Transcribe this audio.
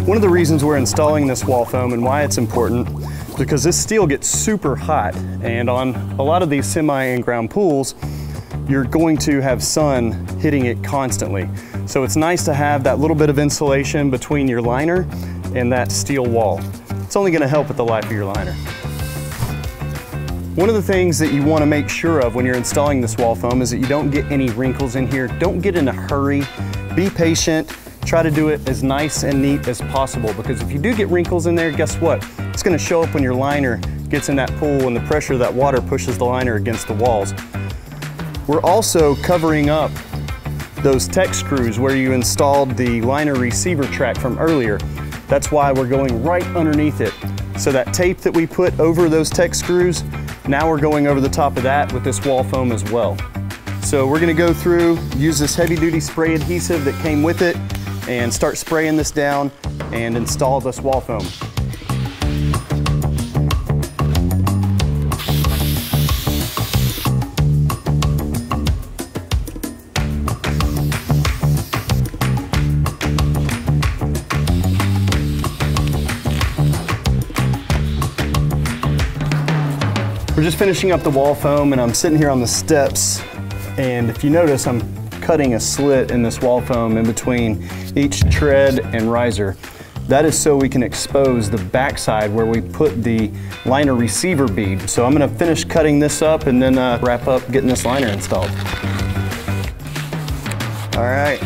One of the reasons we're installing this wall foam and why it's important is because this steel gets super hot, and on a lot of these semi-in-ground pools, you're going to have sun hitting it constantly. So it's nice to have that little bit of insulation between your liner and that steel wall. It's only going to help with the life of your liner. One of the things that you want to make sure of when you're installing this wall foam is that you don't get any wrinkles in here. Don't get in a hurry. Be patient. Try to do it as nice and neat as possible, because if you do get wrinkles in there, guess what? It's going to show up when your liner gets in that pool and the pressure of that water pushes the liner against the walls. We're also covering up those tech screws where you installed the liner receiver track from earlier. That's why we're going right underneath it. So that tape that we put over those tech screws, now we're going over the top of that with this wall foam as well. So we're going to go through, use this heavy duty spray adhesive that came with it, and start spraying this down and install this wall foam. We're just finishing up the wall foam, and I'm sitting here on the steps, and if you notice, I'm cutting a slit in this wall foam in between each tread and riser. That is so we can expose the backside where we put the liner receiver bead. So I'm going to finish cutting this up and then wrap up getting this liner installed. All right.